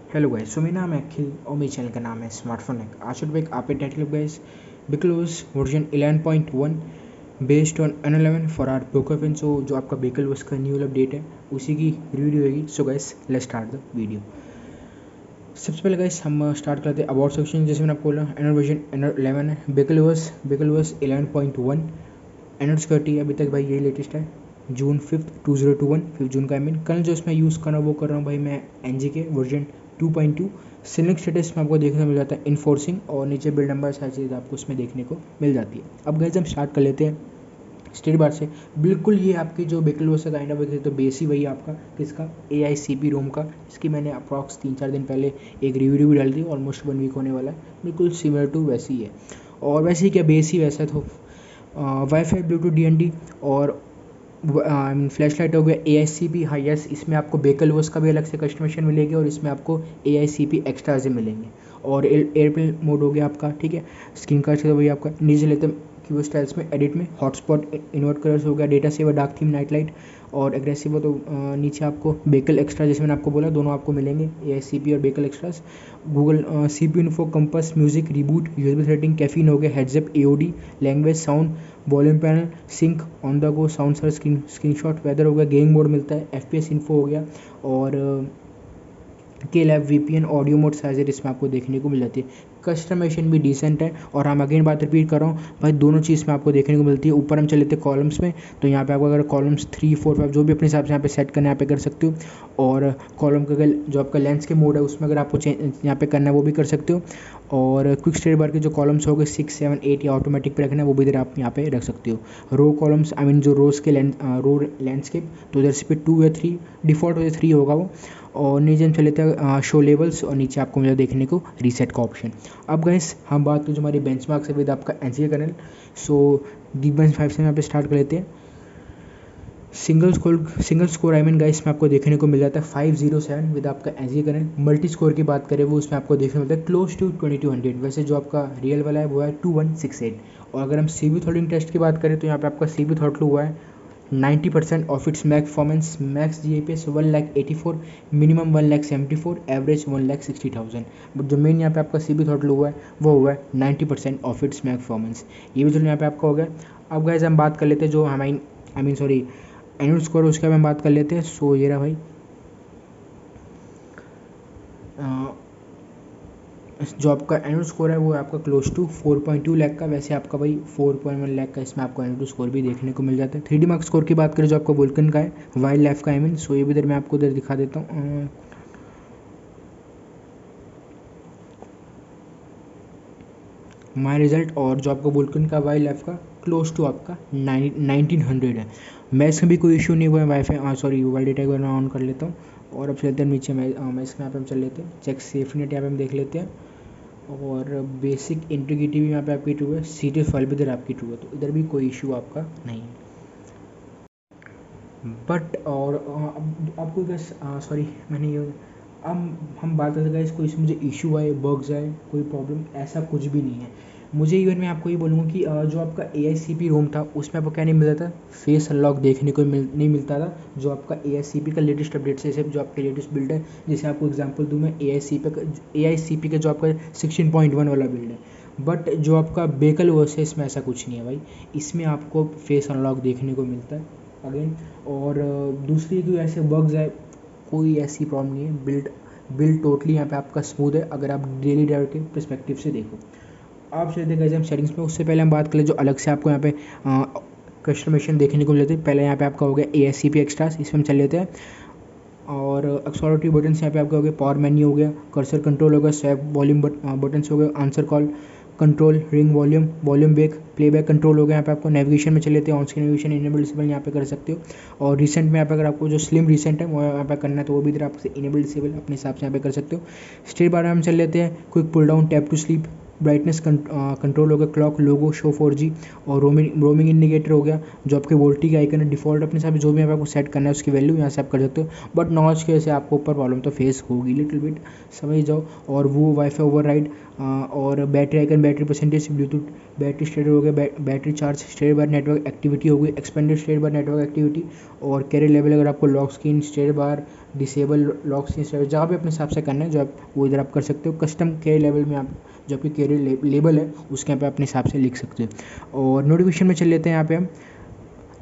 Hello guys, सो मेरा नाम है अखिल और मेरे चैनल का नाम है स्मार्टफोन हैक। आज के टॉपिक आप टाइटल गाइस बिकलोस version 11.1 based on N11 for our Pocophone. So जो आपका बिकलोस का न्यू अपडेट है उसी की रिव्यू होगी। So guys let's start the video. सबसे पहले गाइस हम स्टार्ट करते हैं अबाउट सेक्शन। जैसे मैंने आपको बोला एंड्रॉइड वर्जन एंड्रॉइड 11 है, बिकलोस 11.1 एंड्रॉइड सिक्योरिटी अभी तक भाई यही लेटेस्ट है, जून 5 2021 5 जून का। आई मीन कल जो इसमें यूज़ करना वो कर रहा हूँ भाई मैं एनजी के वर्जन 2.2। सिलेक्ट स्टेटस में आपको देखने को मिल जाता है इन्फोर्सिंग, और नीचे बिल्ड नंबर सारी चीज़ आपको इसमें देखने को मिल जाती है। अब गाइस हम स्टार्ट कर लेते हैं स्टेट बार से। बिल्कुल ये आपकी जो बिकलोस है काइंड ऑफ तो बेस ही वही आपका किसका AICP रोम का, इसकी मैंने अप्रॉक्स 3-4 दिन पहले एक रिव्यू भी डाल दी, ऑलमोस्ट 1 वीक होने वाला है। बिल्कुल सिमिलर टू वैसी ही है, और वैसे ही क्या बेस ही वैसा। तो वाईफाई ब्लूटूथ DND और आई मीन फ्लैश लाइट हो गया AICP। हाँ यस, इसमें आपको बेकलवस का भी अलग से कस्टमाइजेशन मिलेगी और इसमें आपको AICP एक्स्ट्रा से मिलेंगे। और एयरप्लेन मोड हो गया आपका, ठीक है। स्क्रीन कार्ड से वही आपका नीचे लेते हैं कीबोर्ड स्टाइल्स में एडिट में हॉटस्पॉट इन्वर्ट कलर्स हो गया, data saver dark theme night light और एग्रेसिव हो तो नीचे आपको बेकल एक्स्ट्रा जैसे मैंने आपको बोला दोनों आपको मिलेंगे AICP और बेकल extras. Google CPU info compass music reboot USB setting caffeine हो गया heads up AOD language sound volume panel sync on the go sound search screenshot weather हो गया, गेमिंग मोड मिलता है, FPS इन्फो हो गया और के lab VPN audio mode scissor इसमें आपको देखने को मिल जाती है। कस्टमाइजेशन भी डिसेंट है, और हम अगेन बात रिपीट कर रहा हूँ भाई दोनों चीज़ में आपको देखने को मिलती है। ऊपर हम चले लेते हैं कॉलम्स में, तो यहाँ पे आपको अगर कॉलम्स 3, 4, 5 जो भी अपने हिसाब से यहाँ पे सेट करना है यहाँ पे कर सकते हो। और कॉलम का अगर जो आपका लेंस के मोड है उसमें अगर आपको यहाँ पे करना है वो भी कर सकते हो। और क्विक स्टेट बार के जो कॉलम्स हो गए 6, 7, 8 या ऑटोमेटिक पे रखना है वो भी इधर आप यहाँ पे रख सकते हो। रो कॉलम्स आई मीन जो रोज के रो लैंडस्केप तो इधर से 2 या 3 डिफॉल्ट हो 3 होगा वो। और नीचे हम चले लेते हैं शो लेवल्स और नीचे आपको मिला देखने को रीसेट का ऑप्शन। अब गाइस हम बात करें जो हमारी बेंचमार्क्स है विद आपका एनसी कर्नल। सो Geekbench 5 से यहाँ पे स्टार्ट कर लेते हैं। Single score I mean guys में आपको देखने को मिल जाता है 507 विद आपका एनसी कर्नल। मल्टी स्कोर की बात करें वो उसमें आपको देखने को मिलता है क्लोज टू 2200, वैसे जो आपका रियल वाला है वो है 2168। और अगर हम CV थ्रॉटलिंग टेस्ट की बात करें तो यहाँ पे आपका CV थ्रॉटल हुआ है 90% of its max performance, max GPS 1,84,000, minimum 1,74,000, average 1,60,000। But जो मेन यहाँ पे आपका CV थ्रॉटल हुआ है वो हुआ है 90% ऑफ इट्स मैक्स परफॉर्मेंस। ये भी चलो यहाँ पे आपका हो गया। अब गाइस हम बात कर लेते हैं जो हमारी I mean sorry annual score उसके बारे में बात कर लेते हैं। सो ये रहा भाई जो आपका एनुअल स्कोर है वो आपका क्लोज टू 4.2 लाख का, वैसे आपका भाई 4.1 लाख का इसमें आपको एनुअल स्कोर भी देखने को मिल जाता है। 3D मार्क स्कोर की बात करें जो आपका वोल्कन का है वाइल्ड लाइफ का आई मीन, सो ये भी इधर मैं आपको इधर दिखा देता हूँ। माई रिजल्ट और जो आपका वोल्कन का वाइल्ड लाइफ का क्लोज टू आपका 1900 है। मैथ्स में भी कोई इशू नहीं हुआ है। वाईफाई सॉरी वर्ल्ड डेटा को मैं ऑन कर लेता हूँ और अब चलते हैं नीचे मैथ्स में यहाँ पे हम चल लेते हैं चेक सेफ्टी यहाँ पे हम देख लेते हैं। और बेसिक इंटीग्रिटी भी यहाँ पे आपकी ट्रू है, सीटी फाइल भी इधर आपकी ट्रू है, तो इधर भी कोई इशू आपका नहीं है। बट और अब आपको गैस सॉरी मैंने ये अब हम बात करते गाइस कोई इसमें मुझे इशू आए बग्स आए कोई प्रॉब्लम ऐसा कुछ भी नहीं है मुझे। इवन मैं आपको ये बोलूँगा कि जो आपका AICP रोम था उसमें आपको क्या नहीं मिलता था, फेस अनलॉक देखने को नहीं मिलता था। जो आपका AICP का लेटेस्ट अपडेट से जो आपके लेटेस्ट बिल्ड है, जैसे आपको एग्जांपल दूँ मैं AICP का जो आपका 16.1 वाला बिल्ड है। बट जो आपका बेकल वर्स है इसमें ऐसा कुछ नहीं है भाई, इसमें आपको फेस अनलॉक देखने को मिलता है अगेन। और दूसरी कोई ऐसे बग्स है कोई ऐसी प्रॉब्लम नहीं है। बिल्ड टोटली यहाँ पे आपका स्मूथ है अगर आप डेली ड्राइवर के परस्पेक्टिव से देखो। आप चलते गए हम सेटिंग्स में, उससे पहले हम बात करें जो अलग से आपको यहाँ पे कस्टमाइजेशन देखने को मिलते हैं। पहले यहाँ पे आपका हो गया AICP एक्स्ट्रास, इसमें हम चल लेते हैं। और एक्सप्लोरेटिव बटन्स यहाँ पे आपका हो गया, पावर मेन्यू हो गया, कर्सर कंट्रोल हो गया, स्वैप वॉल्यूम बटन्स हो गए, answer call control, ring volume back playback control हो गया। यहाँ पे आपको नेविगेशन में चले थे on screen navigation enable disable यहाँ पे कर सकते हो। और रिसेंट में यहाँ पे अगर आपको जो स्लिम रिसेंट है वो यहाँ पे करना है तो वो भी इधर आपसे इनेबल डिसेबल अपने हिसाब से यहाँ पे कर सकते हो। स्टेट बार में हम चल लेते हैं, quick pull down tap to sleep, brightness control हो गया, क्लॉक लोगो शो 4G और रोमिंग इंडिकेटर हो गया। जो आपके वोल्टी का आइकन है डिफॉल्ट अपने हिसाब से जो भी यहाँ पे आपको सेट करना है उसकी वैल्यू यहाँ से आप कर सकते हो। बट नॉइज की वजह से आपको ऊपर प्रॉब्लम तो फेस होगी लिटिल बिट, समझ जाओ। और वो वाईफाई ओवरराइड और battery icon battery percentage Bluetooth battery state हो गया, battery charge state bar network activity हो गई, expanded state bar network activity और कैरियर लेवल अगर आपको lock screen state bar disable lock screen, जहाँ भी अपने हिसाब से करना है जो आप वो इधर आप कर सकते हो। कस्टम कैरी लेवल में आप जो आपकी कैरी लेबल है उसके यहाँ पे अपने हिसाब से लिख सकते हो। और नोटिफिकेशन में चल लेते हैं यहाँ पे हम।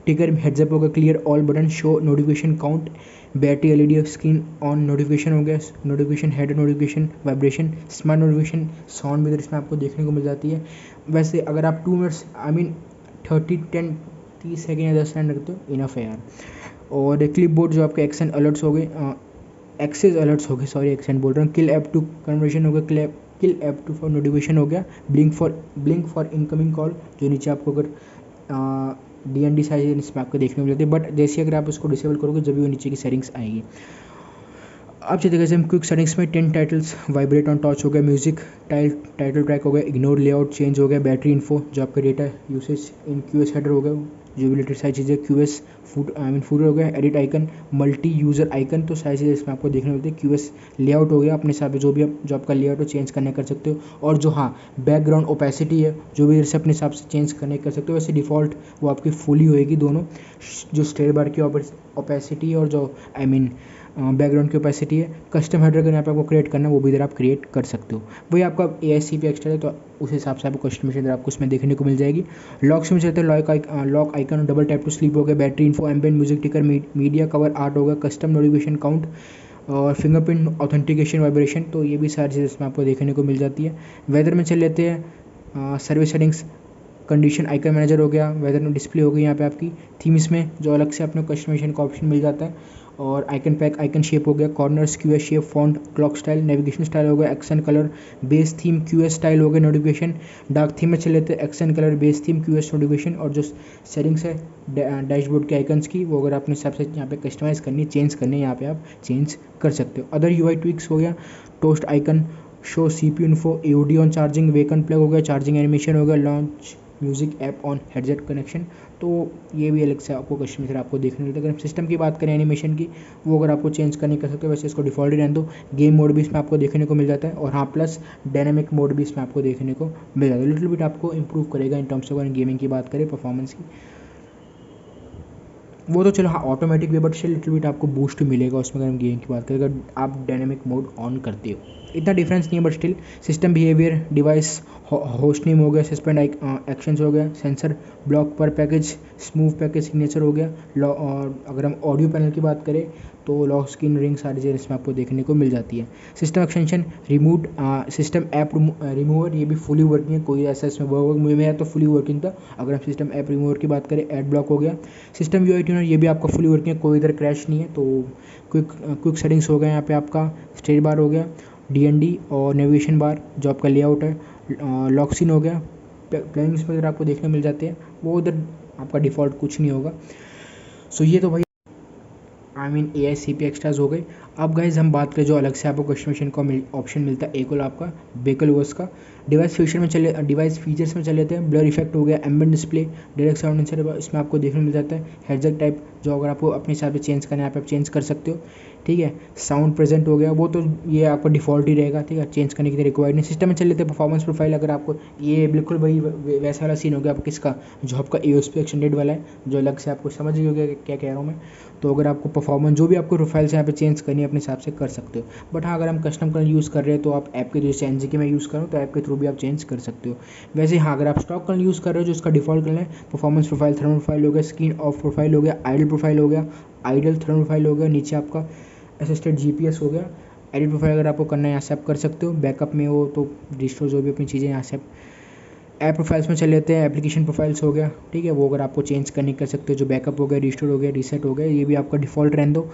टिकर हेड्सअप होगा, clear all button, show notification count, battery LED screen on, notification हो गया, notification head, notification vibration, smart notification sound भी इसमें आपको देखने को मिल जाती है। वैसे अगर आप 2 मिनट्स 30 सेकेंड या 10 सेकेंड रखते हो इनफ है यार। और क्लिप बोर्ड जो आपके एक्शन अलर्ट्स हो गए, एक्सेस अलर्ट्स हो गए, सॉरी एक्सेंट बोल रहा हूँ। किल ऐप टू कन्वर्सेशन हो गया, किल ऐप टू फॉर नोटिफिकेशन हो गया, ब्लिंक फॉर इनकमिंग कॉल, जो नीचे आपको अगर DND साइज इसमें आपको देखने को मिलती है, बट जैसे अगर आप उसको डिसेबल करोगे जब भी वो नीचे की सेटिंग्स आएगी। अब चलते गए हम क्विक सेटिंग्स में 10 टाइटल्स, वाइब्रेट ऑन टॉच हो गया, म्यूजिक टाइटल ट्रैक हो गया, इग्नोर लेआउट चेंज हो गया, बैटरी इन्फो जो आपका डेटा यूसेज इन QS हेडर हो गया, जो भी रिलेटेड सारी चीज़ें QS फूटर हो गया, edit icon, multi user icon, तो सारी चीज़ें इसमें आपको देखने मिलती है। QS लेआउट हो गया, अपने हिसाब से जो आपका लेआउट हो चेंज करने कर सकते हो। और जो हाँ बैकग्राउंड ओपेसिटी है जो भी इसे अपने हिसाब से चेंज करने कर सकते हो। वैसे डिफ़ॉल्ट वो आपकी फुली होएगी दोनों, जो स्टेट बार की ओपेसिटी और जो बैकग्राउंड की ओपेसिटी है। कस्टम हेडर अगर यहाँ पे आपको क्रिएट करना है वो भी इधर आप क्रिएट कर सकते हो। वही आपका ASCP एक्स्ट्रा है तो उस हिसाब से आपको कस्टमाइजेशन इधर आपको उसमें देखने को मिल जाएगी। लॉक्स में चलते हैं, lock icon, double tap to sleep हो गया, battery info, ambient music ticker, media cover art होगा, कस्टम नोटिफिकेशन काउंट और फिंगरप्रिंट ऑथेंटिकेशन वाइब्रेशन, तो ये भी सारी चीज़ें इसमें आपको देखने को मिल जाती है। वेदर में चल लेते हैं, service settings, condition icon manager हो गया, वेदर में डिस्प्ले हो गई यहाँ पे आपकी। थीम्स में जो अलग से अपने कस्टमाइजेशन का ऑप्शन मिल जाता है। और आइकन पैक, आइकन शेप हो गया, corners, QS shape, font, clock style, navigation style हो गया, action colour, base theme, QS style हो गया, नोटिफिकेशन। डार्क थीम में चले लेते हैं, action colour, base theme, QS notification. और जो सेटिंग्स है डैशबोर्ड के आइकन्स की वो अगर अपने हिसाब से यहाँ पे कस्टमाइज़ करनी है, चेंज करनी है, यहाँ पे आप चेंज कर सकते हो। अदर UI ट्विक्स हो गया, toast icon, show CPU info, AOD on charging, woken plug हो गया, चार्जिंग एनिमेशन हो गया, launch music app on headset connection, तो ये भी अलग से आपको कस्टमाइजर आपको देखने मिलता है। अगर हम सिस्टम की बात करें एनिमेशन की, वो अगर आपको चेंज करने कर सकते हो, वैसे इसको डिफॉल्ट ही रहने दो। गेम मोड भी इसमें आपको देखने को मिल जाता है। और हाँ प्लस डायनामिक मोड भी इसमें आपको देखने को मिल जाता है। लिटिल बिट आपको इंप्रूव करेगा इन टर्म्स ऑफ गेमिंग की बात करें परफॉर्मेंस की, वो तो चलो हाँ ऑटोमेटिक भी, बट स्टिल लिटिल बिट आपको बूस्ट मिलेगा उसमें अगर हम गेम की बात करें, अगर आप डायनेमिक मोड ऑन करते हो। इतना डिफरेंस नहीं है but still. System behaviour, device host name हो गया, सस्पेंड एक्शंस हो गया, सेंसर ब्लॉक पर पैकेज, स्मूव पैकेज सिग्नेचर हो गया। और अगर हम ऑडियो पैनल की बात करें तो लॉक स्क्रीन रिंग सारी चीज़ें इसमें आपको देखने को मिल जाती है। System extension, remove system app remover, ये भी फुली वर्किंग है, कोई ऐसा इसमें वर्क में है तो फुली वर्किंग था। अगर हम सिस्टम ऐप रिमूवर की बात करें, एड ब्लॉक हो गया। सिस्टम UI ट्यूनर, ये भी आपका फुली वर्किंग है, कोई इधर क्रैश नहीं है। तो क्विक सेटिंग्स हो गया यहाँ पे आपका, स्टेट बार हो गया, DND और नेविगेशन बार जो आपका लेआउट है, लॉक सीन हो गया। प्लगइन्स में अगर आपको देखने मिल जाते हैं, वो उधर आपका डिफ़ॉल्ट कुछ नहीं होगा। सो ये तो भाई ASCP एक्स्ट्राज हो गए। अब गाइज हम बात करें जो अलग से आपको कस्टमाइजेशन का ऑप्शन मिलता है, एक और आपका बेकल वर्स का। डिवाइस फीचर्स में चले जाते हैं। ब्लर इफेक्ट हो गया, ambient display, direct sound insert इसमें आपको देखने मिल जाता है। हेडसेट टाइप जो अगर आपको अपने हिसाब से चेंज करना है आप चेंज कर सकते हो, ठीक है। साउंड प्रेजेंट हो गया, वो तो ये आपका डिफ़ॉल्ट ही रहेगा, ठीक है, चेंज करने की रिक्वायर्ड नहीं। सिस्टम में चल लेते हैं परफॉर्मेंस प्रोफाइल, अगर आपको ये बिल्कुल वही वैसा वाला सीन हो गया आपका किसका, जो आपका AOSP एक्सटेंडेड वाला है, जो अलग से आपको समझ ही हो गया क्या कह रहा हूँ मैं। तो अगर आपको परफॉर्मेंस जो भी आपको प्रोफाइल से यहाँ पे चेंज करनी है अपने हिसाब से कर सकते हो। बट हाँ अगर हम कस्टम कलर यूज़ कर रहे हैं तो आप ऐप के जैसे NGK में यूज़ करो तो ऐप के थ्रू भी आप चेंज कर सकते हो। वैसे हाँ अगर आप स्टॉक कलर यूज़ कर रहे हो जो उसका डिफॉल्ट कलर है, परफॉर्मेंस प्रोफाइल, थर्मल प्रोफाइल हो गया, स्क्रीन ऑफ प्रोफाइल हो गया, आइडल प्रोफाइल हो गया, आइडल थर्मल प्रोफाइल हो गया, नीचे आपका असिस्टेड GPS हो गया। एडिट प्रोफाइल अगर आपको करना है यहाँ से आप कर सकते हो, बैकअप में हो तो रिस्टोर जो भी अपनी चीज़ें यहाँ से। ऐप प्रोफाइल्स में चले लेते हैं, एप्लीकेशन प्रोफाइल्स हो गया, ठीक है, वो अगर आपको चेंज करने कर सकते हो, जो बैकअप हो गया, रिस्टोर हो गया, रीसेट हो गया, ये भी आपका डिफ़ॉल्ट रहने दो।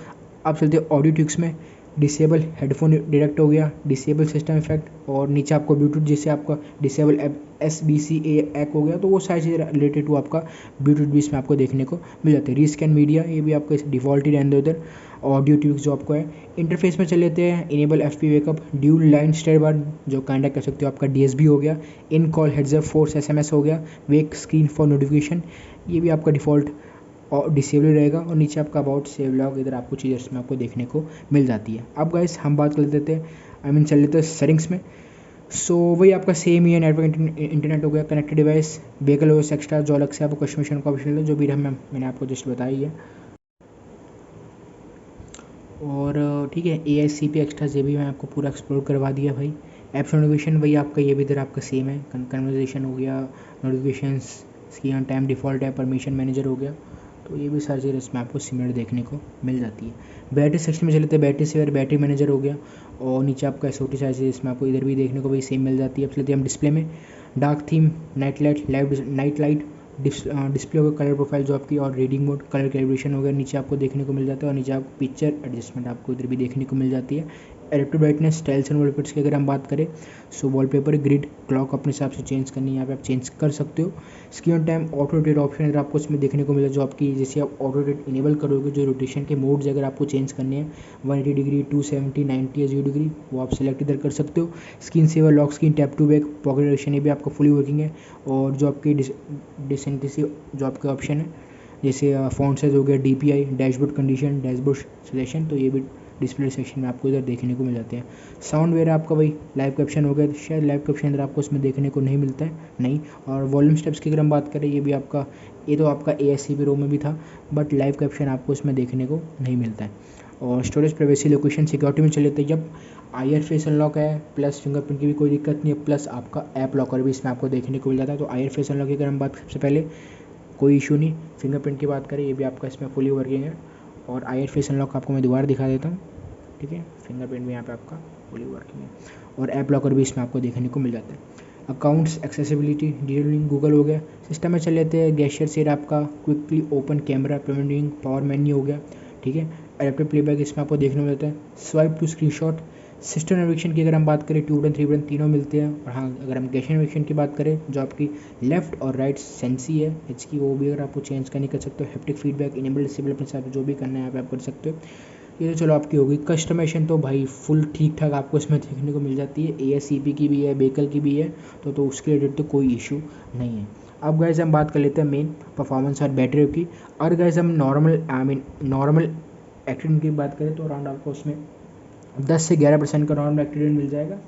अब चलते हैं ऑडियो ट्रिक्स में। डिसेबल हेडफोन डायरेक्ट हो गया, डिसेबल सिस्टम इफेक्ट, और नीचे आपको ब्लूटूथ जैसे आपका डिसेबल SBCA ऐप हो गया, तो वो सारी चीज़ें रिलेटेड टू आपका ब्लूटूथ भी इसमें आपको देखने को मिल जाती है। रीस्कैन मीडिया, ये भी आपका डिफ़ॉल्ट ही रहने दो उधर। ऑडियो ट्यूब्स जो आपको है, इंटरफेस में चले लेते हैं। Enable FP wake up, dual line state bar जो काइंडा कर सकते हो, आपका DSB हो गया। इन कॉल हेडसअप फोर्स SMS हो गया। वेक स्क्रीन फॉर नोटिफिकेशन, ये भी आपका डिफ़ॉल्ट और डिसेबल रहेगा। और नीचे आपका अबाउट सेव लॉग, इधर आपको चीज़ें इसमें आपको देखने को मिल जाती है। अब गाइस हम बात कर लेते हैं चल लेते हैं सेटिंग्स में। सो वही आपका सेम ही है, नेटवर्क इंटरनेट हो गया, कनेक्टेड डिवाइस, बेकल OS एक्स्ट्रा जो अलग से आपको कस्टमाइजेशन का ऑप्शन है, जो भी मैंने आपको जस्ट बताई है। और ठीक है, ASCP एक्स्ट्रा ये भी मैं आपको पूरा एक्सप्लोर करवा दिया भाई। ऐप्स नोटिफिकेशन वही आपका, ये भी इधर आपका सेम है, कन्वर्जेशन हो गया, नोटिफिकेशंस, स्क्रीन टाइम डिफ़ॉल्ट है, परमिशन मैनेजर हो गया, तो ये भी सारी चीज़ें इसमें आपको सिमिलर देखने को मिल जाती है। बैटरी सेक्शन में चलते हैं, बैटरी सेवर, बैटरी मैनेजर हो गया, और नीचे आपका SOT सारी चीज़ इसमें आपको इधर भी देखने को वही सेम मिल जाती है। अब चलते हैं हम डिस्प्ले में, dark theme, night light, live night light, display हो गया, कलर प्रोफाइल जो आपकी, और रीडिंग मोड, कलर कैलिब्रेशन हो गया, नीचे आपको देखने को मिल जाता है, और नीचे आपको पिक्चर एडजस्टमेंट आपको इधर भी देखने को मिल जाती है। Additive brightness, styles and wallpapers की अगर हम बात करें, सो वॉलपेपर, ग्रिड, क्लॉक अपने हिसाब से चेंज करनी है, यहाँ पे आप चेंज कर सकते हो। Screen time, auto rotate option अगर आपको इसमें देखने को मिला, जो आपकी जैसे आप ऑटो रोटेट इनेबल करोगे, जो रोटेशन के मोड्स अगर आपको चेंज करने हैं, 180 डिग्री, 270, 90 या 0 डिग्री, वो आप सिलेक्ट इधर कर सकते हो। Screen saver, lock screen, tap to back, pocket rotation, ये भी आपका फुली वर्किंग है। और जो आपकी डिसेंटिसी जो आपका ऑप्शन है, जैसे फ़ॉन्ट साइज हो गया, DPI, dashboard condition, dashboard suggestion, तो ये भी डिस्प्ले सेक्शन में आपको इधर देखने को मिल जाते हैं। साउंड वेयर आपका वही लाइव कैप्शन हो गया, शायद लाइव कैप्शन इधर आपको इसमें देखने को नहीं मिलता है, नहीं। और वॉल्यूम स्टेप्स की अगर हम बात करें, ये भी आपका, ये तो आपका ASCP रो में भी था, बट लाइव कैप्शन आपको इसमें देखने को नहीं मिलता है। और स्टोरेज, प्राइवेसी, लोकेशन, सिक्योरिटी में चले तो जब IR फेस अनलॉक है, प्लस फिंगरप्रिंट की भी कोई दिक्कत नहीं है, प्लस आपका ऐप लॉकर भी इसमें आपको देखने को मिल जाता है। तो IR फेस अनलॉक की अगर हम बात सबसे पहले, कोई इशू नहीं। फिंगरप्रिंट की बात करें, ये भी आपका इसमें फुली वर्किंग है। और IR फेस अनलॉक आपको मैं दोबारा दिखा देता हूँ, ठीक है, फिंगरप्रिंट भी यहाँ पे आपका फुली वर्किंग है। और ऐप लॉकर भी इसमें आपको देखने को मिल जाता है। Accounts, accessibility, detail link, Google हो गया। सिस्टम में चल लेते हैं, गेस्चर सेट आपका, क्विकली ओपन कैमरा, पेमेंटिंग, पावर मेन्यू हो गया, ठीक है। एडेप्टिव प्लेबैक इसमें आपको देखने को मिलता है। Swipe to screenshot. System navigation की अगर हम बात करें, 2 बटन 3 बटन तीनों मिलते हैं। और हाँ, अगर हम गेस्चर नेविगेशन की बात करें, जो आपकी लेफ्ट और राइट सेंसी है एच की, वो भी अगर आपको चेंज करने कर सकते हो। हैप्टिक फीडबैक इनेबल डिसेबल अपने साथ जो भी करना है यहाँ पे आप कर सकते हो। ये तो चलो आपकी होगी। कस्टमाइजेशन तो भाई फुल ठीक ठाक आपको इसमें देखने को मिल जाती है, ASCP की भी है, बेकल की भी है, तो उसके रिलेटेड तो कोई इशू नहीं है। अब गाइस हम बात कर लेते हैं मेन परफॉर्मेंस और बैटरी की। और गाइस हम नॉर्मल एक्टिविटी की बात करें, तो अराउंड आपको उसमें 10 से 11% का नॉर्मल एक्टिविटी मिल जाएगा।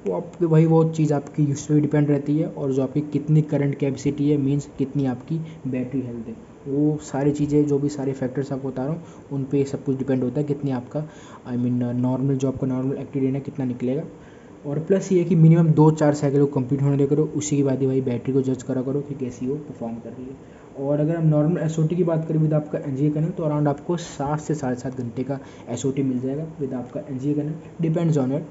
वो आपकी भाई वो चीज़ आपकी यूज पे डिपेंड रहती है, और जो आपकी कितनी करंट कैपेसिटी है, मीन्स कितनी आपकी बैटरी हेल्थ है, वो सारी चीज़ें, जो भी सारे फैक्टर्स आपको बता रहा हूँ, उन पे सब कुछ डिपेंड होता है, कितनी आपका नॉर्मल जो आपका नॉर्मल एक्टिविटी है कितना निकलेगा। और प्लस ये है कि मिनिमम 2-4 साइकिल को कंप्लीट होने दे करो, उसी के बाद ही भाई बैटरी को जज करा करो कि कैसी वो परफॉर्म कर रही है। और अगर हम नॉर्मल SOT की बात करें विद आपका NGA कनेक्ट, तो अराउंड आपको 7 से 7.5 घंटे का SOT मिल जाएगा विद आपका NGA connect, depends on your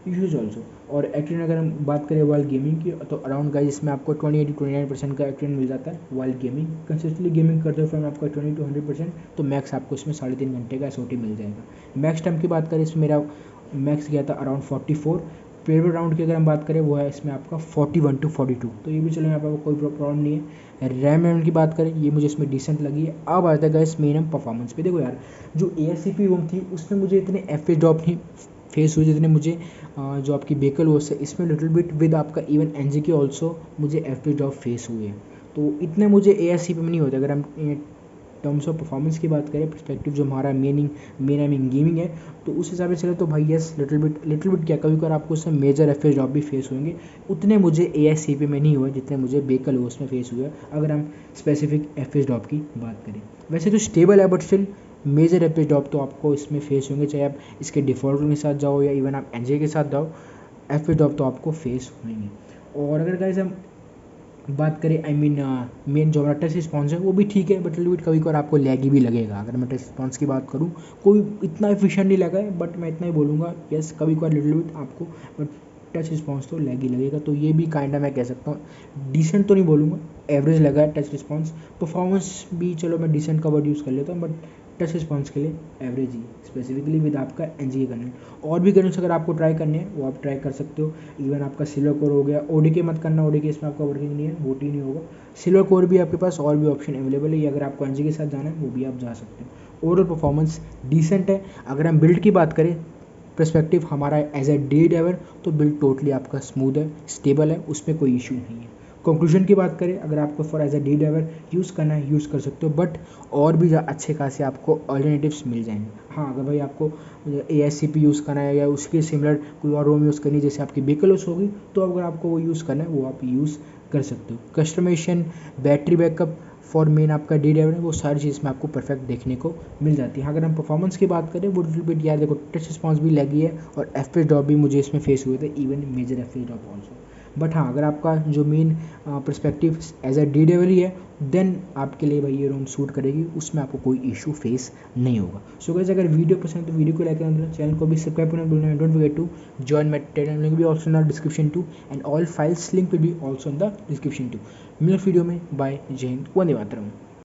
use also. और एक्टिविटी अगर हम बात करें वाइल गेमिंग की, तो अराउंड गाइस इसमें आपको 28-29% का एक्टिविटी मिल जाता है वाइल गेमिंग। कंसिस्टेंटली गेमिंग करते हो फ्रेंड आपका 20-100%, तो मैक्स आपको इसमें 3.5 घंटे का SOT मिल जाएगा। मैक्स टाइम की बात करें, इसमें मेरा मैक्स गया था अराउंड 44। प्लेबैक राउंड की अगर हम बात करें, वो है इसमें आपका 41 to 42, तो ये भी चलो यहाँ पर कोई प्रॉब्लम नहीं है। रैम की बात करें, ये मुझे इसमें डिसेंट लगी है। अब आता है गाइस मेन हम परफॉर्मेंस पे। देखो यार, जो ASCP रोम थी उसमें मुझे इतने FPS ड्रॉप नहीं फेस हुए जितने मुझे जो आपकी बेकल ओस है इसमें लिटिल बिट विद आपका इवन NGK ऑल्सो मुझे FPS ड्रॉप फेस हुए हैं। तो इतने मुझे ASCP में नहीं होते। अगर हम टर्म्स ऑफ परफॉर्मेंस की बात करें, पर्सपेक्टिव जो हमारा मेन गेमिंग है, तो उस हिसाब से चले तो भाई यस, लिटिल बिट क्या, कभी कभार आपको उसमें मेजर FPS ड्रॉप भी फेस होंगे। उतने मुझे ASCP में नहीं हुए जितने मुझे बेकल ओस में फेस हुए, अगर हम स्पेसिफिक FPS ड्रॉप की बात करें। वैसे तो स्टेबल है, but still major FPS drop तो आपको इसमें फेस होंगे, चाहे आप इसके डिफ़ॉल्ट के साथ जाओ या इवन आप NGA के साथ जाओ, FPS ड्रॉप तो आपको फेस होंगे। और अगर गाइस हम बात करें, मेन जो हमारा टच रिस्पॉन्स है वो भी ठीक है, बट लिटिल बिट कभी कभार आपको लैगी भी लगेगा। अगर मैं टच रिस्पॉन्स की बात करूँ, कोई इतना एफिशिएंट नहीं लगा है, बट मैं इतना ही बोलूँगा, यस कभी कभार लिटिल बिट आपको टच रिस्पॉन्स तो लैगी लगेगा। तो ये भी काइंडा मैं कह सकता हूँ, डिसेंट तो नहीं बोलूँगा, एवरेज लगा है टच रिस्पॉन्स। परफॉर्मेंस भी चलो मैं डिसेंट का वर्ड यूज़ कर लेता हूँ, बट टच रिस्पॉन्स के लिए एवरेज ही, स्पेसिफिकली विद आपका NGA करना। और भी गन्स अगर आपको ट्राई करने हैं वो आप ट्राई कर सकते हो। इवन आपका सिल्वर कोर हो गया, ODK मत करना, ODK इसमें आपका वर्किंग नहीं है, वोट ही नहीं होगा। सिल्वर कोर भी आपके पास और भी ऑप्शन अवेलेबल है, अगर आपको NGA के साथ जाना है वो भी आप जा सकते हो। ओवरऑल परफॉर्मेंस डिसेंट है। अगर हम बिल्ड की बात करें, पर्सपेक्टिव हमारा एज ए डे ड्राइवर, तो बिल्ड टोटली आपका स्मूथ है, स्टेबल है, उसमें कोई इशू नहीं है। कंक्लूजन की बात करें, अगर आपको for as a day driver use करना है यूज़ कर सकते हो, बट और भी अच्छे खासे आपको अल्टरनेटिव्स मिल जाएंगे। हाँ, अगर भाई आपको ASCP यूज़ करना है या उसके सिमिलर कोई और रोम यूज़ करनी है, जैसे आपकी बेकलोस होगी, तो अगर आपको वो यूज़ करना है वो आप यूज़ कर सकते हो। Customisation, battery backup, for main आपका डी डेवलप वो सारी चीज़ में आपको परफेक्ट देखने को मिल जाती है। अगर हम परफॉर्मेंस की बात करें वो लिटिल बिट यार देखो टच रिस्पॉन्स भी लगी है और एफ ड्रॉप भी मुझे इसमें फेस हुए थे, even major F drop also. But हाँ, अगर आपका जो main perspective as a D delivery है देन आपके लिए भाई ये रोम सूट करेगी, उसमें आपको कोई इशू फेस नहीं होगा। सो गाइस अगर वीडियो पसंद है तो वीडियो को लाइक करना, चैनल को भी सब्सक्राइब करना भूलना, don't forget to join my Telegram, link भी also in the description too and all files link will be also in the description too. मिलते वीडियो में, बाय, जय हिंद, वंदे मातरम।